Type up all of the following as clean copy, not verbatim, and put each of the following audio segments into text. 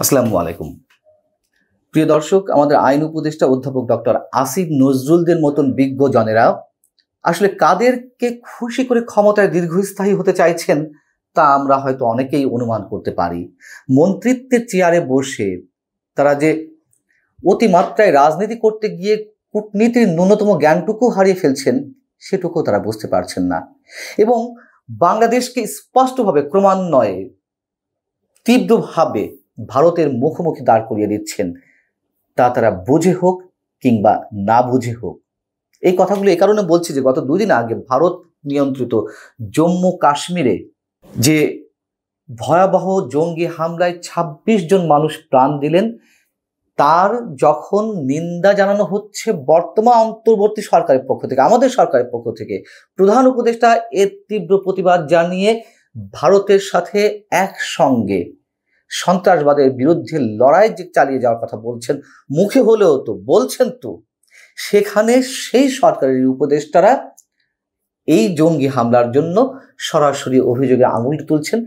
আসসালামু আলাইকুম। প্রিয় দর্শক, আমাদের আইন উপদেষ্টা অধ্যাপক ডক্টর আসিফ নজরুলদের মতন বিজ্ঞজনেরা আসলে কাদেরকে খুশি করে ক্ষমতায় দীর্ঘস্থায়ী হতে চাইছেন তা আমরা হয়তো অনেকেই অনুমান করতে পারি। মন্ত্রিত্বের চেয়ারে বসে তারা যে অতিমাত্রায় রাজনীতি করতে গিয়ে কূটনীতির ন্যূনতম জ্ঞানটুকু হারিয়ে ফেলছেন সেটুকু তারা বুঝতে পারছেন না, এবং বাংলাদেশকে স্পষ্টভাবে ক্রমান্বয়ে তীব্রভাবে ভারতের মুখোমুখি দাঁড় করিয়ে দিচ্ছেন, তা তারা বুঝে হোক কিংবা না বুঝে হোক। এই কথাগুলো এই কারণে বলছি যে গত দুদিন আগে ভারত নিয়ন্ত্রিত জম্মু কাশ্মীরে যে ভয়াবহ জঙ্গি হামলায় ২৬ জন মানুষ প্রাণ দিলেন, তার যখন নিন্দা জানানো হচ্ছে বর্তমান অন্তর্বর্তী সরকারের পক্ষ থেকে, আমাদের সরকারের পক্ষ থেকে, প্রধান উপদেষ্টা এর তীব্র প্রতিবাদ জানিয়ে ভারতের সাথে একসঙ্গে সন্ত্রাসবাদের বিরুদ্ধে লড়াই যে চালিয়ে যাওয়ার কথা বলছেন, মুখে হলেও তো বলছেন, তো সেখানে সেই সরকারের উপদেষ্টারা এই জঙ্গি হামলার জন্য সরাসরি অভিযোগে আঙুল তুলছেন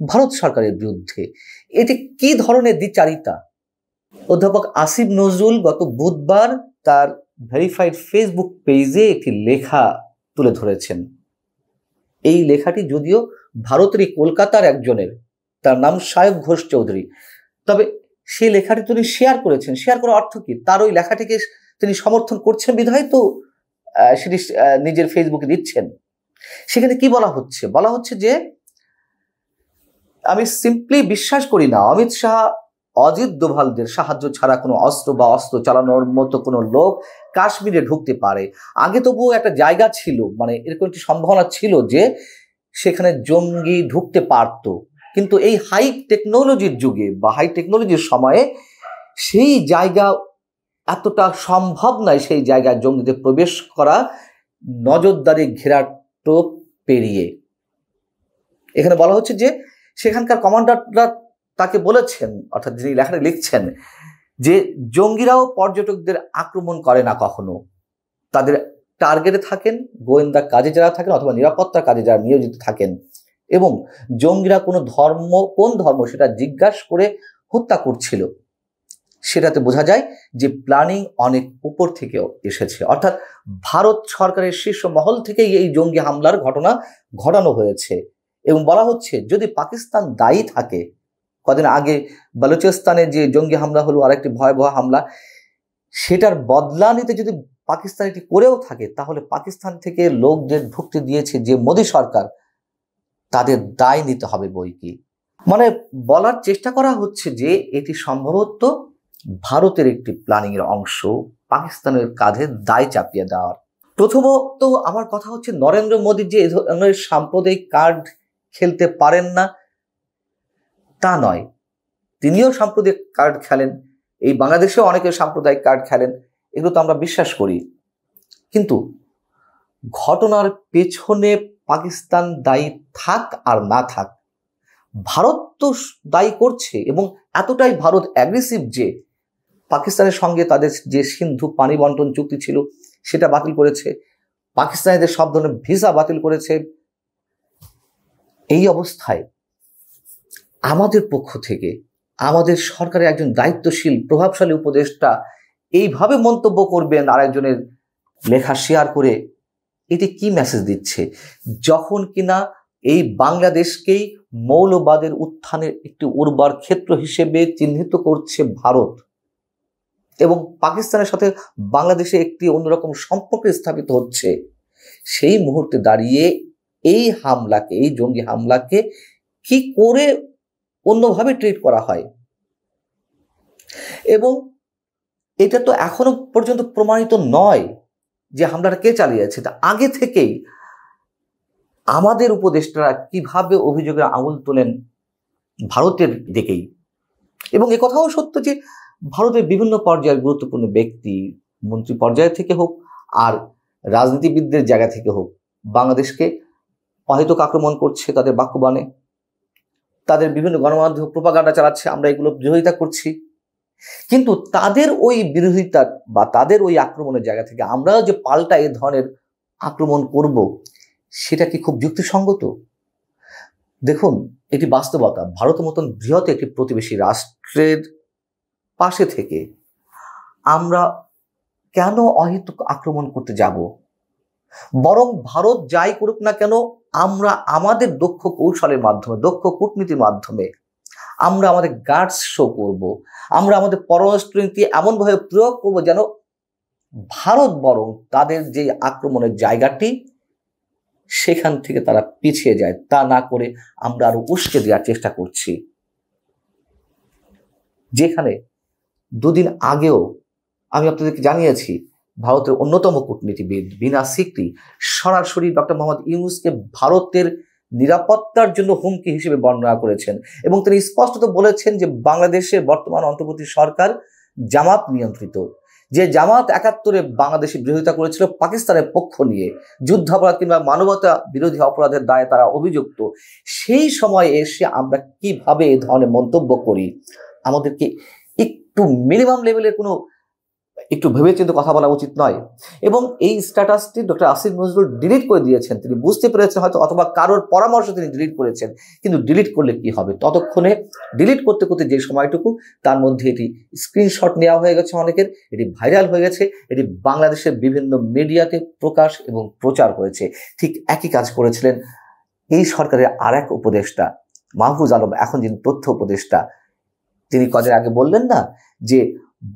ভারত সরকারের বিরুদ্ধে। এটি কি ধরনের দ্বিচারিতা? অধ্যাপক আসিফ নজরুল গত বুধবার তার ভেরিফাইড ফেসবুক পেজে একটি লেখা তুলে ধরেছেন। এই লেখাটি যদিও ভারতেরই কলকাতার একজনের, তার নাম সায়ক ঘোষ চৌধুরী, তবে সেই লেখাটি তিনি শেয়ার করেছেন। শেয়ার করার অর্থ কি? তার ওই লেখাটিকে তিনি সমর্থন করছেন বিধায় তো সেটি নিজের ফেসবুকে দিচ্ছেন। সেখানে কি বলা হচ্ছে? বলা হচ্ছে যে আমি সিম্পলি বিশ্বাস করি না অমিত শাহ অজিত দোভালদের সাহায্য ছাড়া কোনো অস্ত্র বা অস্ত্র চালানোর মতো কোনো লোক কাশ্মীরে ঢুকতে পারে। আগে তবুও একটা জায়গা ছিল, মানে এরকম একটি সম্ভাবনা ছিল যে সেখানে জঙ্গি ঢুকতে পারত, কিন্তু এই হাই টেকনোলজির যুগে বা হাই টেকনোলজির সময়ে সেই জায়গা এতটা সম্ভব নয়, সেই জায়গায় জঙ্গিদের প্রবেশ করা নজরদারি ঘেরাটোপ পেরিয়ে। এখানে বলা হচ্ছে যে সেখানকার কমান্ডাররা তাকে বলেছেন, অর্থাৎ যিনি লেখাটা লিখছেন, যে জঙ্গিরাও পর্যটকদের আক্রমণ করে না কখনো, তাদের টার্গেটে থাকেন গোয়েন্দা কাজে যারা থাকেন অথবা নিরাপত্তার কাজে যারা নিয়োজিত থাকেন, এবং জঙ্গিরা কোন ধর্ম সেটা জিজ্ঞাসা করে হত্যা করছিল। সেটাতে বোঝা যায় যে প্ল্যানিং অনেক উপর থেকে এসেছে, অর্থাৎ ভারত সরকারের শীর্ষ মহল থেকেই এই জঙ্গি হামলার ঘটনা ঘটানো হয়েছে। এবং বলা হচ্ছে যদি পাকিস্তান দায়ী থাকে, কদিন আগে বালুচিস্তানে যে জঙ্গি হামলা হলো, আরেকটি ভয়াবহ হামলা, সেটার বদলা নিতে যদি পাকিস্তান এটি করেও থাকে, তাহলে পাকিস্তান থেকে লোকদের ঢুকতে দিয়েছে যে মোদী সরকার, তাদের দায় নিতে হবে বই কি। মানে বলার চেষ্টা করা হচ্ছে যে এটি সম্ভবত ভারতের একটি প্ল্যানিং এর অংশ, পাকিস্তানের কাঁধে দায় চাপিয়ে দেওয়ার। প্রথমত আমার কথা হচ্ছে, নরেন্দ্র মোদী যে এ ধরনের সাম্প্রদায়িক কার্ড খেলতে পারেন না তা নয়, তিনিও সাম্প্রদায়িক কার্ড খেলেন, এই বাংলাদেশেও অনেকে সাম্প্রদায়িক কার্ড খেলেন, এগুলো তো আমরা বিশ্বাস করি। কিন্তু ঘটনার পেছনে পাকিস্তান দায়ী থাক আর না থাক, ভারত তো দায়ী করছে, এবং এতটাই ভারত অ্যাগ্রেসিভ যে পাকিস্তানের সঙ্গে তাদের যে সিন্ধু পানি বন্টন চুক্তি ছিল সেটা বাতিল করেছে, পাকিস্তানিদের সব ধরনের ভিসা বাতিল করেছে। এই অবস্থায় আমাদের পক্ষ থেকে আমাদের সরকারের একজন দায়িত্বশীল প্রভাবশালী উপদেষ্টা এইভাবে মন্তব্য করবেন আরেকজনের লেখা শেয়ার করে, এটি কি মেসেজ দিচ্ছে? যখন কিনা এই বাংলাদেশকেই মৌলবাদের উত্থানের একটি উর্বর ক্ষেত্র হিসেবে চিহ্নিত করছে ভারত, এবং পাকিস্তানের সাথে বাংলাদেশে একটি অন্যরকম সম্পর্ক স্থাপিত হচ্ছে, সেই মুহূর্তে দাঁড়িয়ে এই হামলাকে, এই জঙ্গি হামলাকে কি করে অন্যভাবে ট্রিট করা হয়? এবং এটা তো এখনো পর্যন্ত প্রমাণিত নয় যে হামলাটা কে চালিয়েছে। তা আগে থেকেই আমাদের উপদেষ্টারা কিভাবে অভিযোগের আঙুল তোলেন ভারতের দিকেই। এবং কথাও সত্য যে ভারতের বিভিন্ন পর্যায়ের গুরুত্বপূর্ণ ব্যক্তি, মন্ত্রী পর্যায় থেকে হোক আর রাজনীতিবিদদের জায়গা থেকে হোক, বাংলাদেশকে অহেতুক আক্রমণ করছে তাদের বাক্যবাণে, তাদের বিভিন্ন গণমাধ্যম প্রোপাগান্ডা চালাচ্ছে, আমরা এগুলো বিরোধিতা করছি। কিন্তু তাদের ওই বিরোধিতা বা তাদের ওই আক্রমণের জায়গা থেকে আমরাও যে পাল্টা এ ধরনের আক্রমণ করব, সেটা কি খুব যুক্তিসঙ্গত? দেখুন, এটি বাস্তবতা। ভারতের মতন বৃহৎ একটি প্রতিবেশী রাষ্ট্রের পাশে থেকে আমরা কেন অহেতুক আক্রমণ করতে যাব? বরং ভারত যাই করুক না কেন, আমরা আমাদের দক্ষ কৌশলের মাধ্যমে, দক্ষ কূটনীতির মাধ্যমে আমরা আমাদের গার্ডস শো করব। আমরা আমাদের পররাষ্ট্রনীতি এমনভাবে প্রয়োগ করব যেন ভারত বরং তাদের যে আক্রমণের জায়গাটি সেখান থেকে তারা পিছিয়ে যায়। তা না করে আমরা আরো উস্কে দেওয়ার চেষ্টা করছি। যেখানে দুদিন আগেও আমি আপনাদেরকে জানিয়েছি, ভারতের অন্যতম কূটনীতিবিদ বিনা সিকরি সরাসরি ডক্টর মোহাম্মদ ইউনূসকে ভারতের নিরাপত্তার জন্য হুমকি হিসেবে বর্ণনা করেছেন এবং তিনি স্পষ্টত বলেছেন যে বাংলাদেশের বর্তমান অন্তর্বর্তী সরকার জামাত নিয়ন্ত্রিত। যে জামাত ৭১-এ বাংলাদেশে বিরোধিতা করেছিল পাকিস্তানের পক্ষ নিয়ে, যুদ্ধাপরাধ কিংবা মানবতা বিরোধী অপরাধের দায়ে তারা অভিযুক্ত। সেই সময়ে এসে আমরা কিভাবে এ ধরনের মন্তব্য করি? আমাদেরকে একটু মিনিমাম লেভেলের কোনো একটু ভেবেচিন্তে কথা বলা উচিত নয়। এবং এই স্ট্যাটাসটি ডক্টর আসিফ নজরুল ডিলিট করে দিয়েছেন। তিনি বুঝতে পেরেছেন হয়তো, অথবা কারোর পরামর্শ তিনি ডিলিট করেছেন। কিন্তু ডিলিট করলে কি হবে? ততক্ষণে ডিলিট করতে করতে যে সময়টুকু, তার মধ্যে এটি স্ক্রিনশট নেওয়া হয়ে গেছে অনেকের, এটি ভাইরাল হয়ে গেছে, এটি বাংলাদেশের বিভিন্ন মিডিয়াতে প্রকাশ এবং প্রচার হয়েছে। ঠিক একই কাজ করেছিলেন এই সরকারের আর এক উপদেষ্টা মাহফুজ আলম, এখন যিনি তথ্য উপদেষ্টা। তিনি কদিন আগে বললেন না যে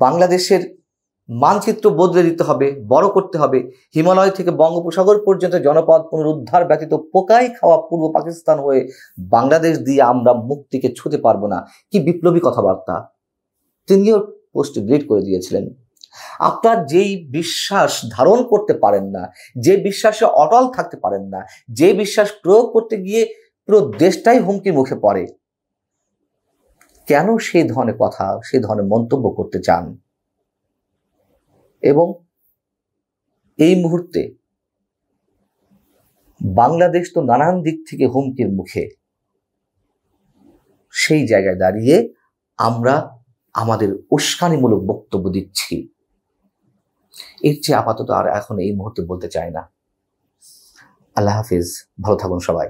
বাংলাদেশের মানচিত্র বদলে দিতে হবে, বড় করতে হবে, হিমালয় থেকে বঙ্গোপসাগর পর্যন্ত জনপদ পুনরুদ্ধার ব্যতীত পোকাই খাওয়া পূর্ব পাকিস্তান হয়ে বাংলাদেশ দিয়ে আমরা মুক্তিকে ছুঁতে পারবো না। কি বিপ্লবী কথাবার্তা! তিনিও পোস্ট ডিলিট করে দিয়েছিলেন। আপনার যেই বিশ্বাস ধারণ করতে পারেন না, যে বিশ্বাসে অটল থাকতে পারেন না, যে বিশ্বাস প্রয়োগ করতে গিয়ে পুরো দেশটাই হুমকির মুখে পড়ে, কেন সেই ধরনের কথা, সেই ধরনের মন্তব্য করতে চান? এবং এই মুহূর্তে বাংলাদেশ তো নানান দিক থেকে হুমকির মুখে। সেই জায়গায় দাঁড়িয়ে আমরা আমাদের উস্কানিমূলক বক্তব্য দিচ্ছি। এর চেয়ে আপাতত আর এখন এই মুহূর্তে বলতে চাই না। আল্লাহ হাফিজ, ভালো থাকুন সবাই।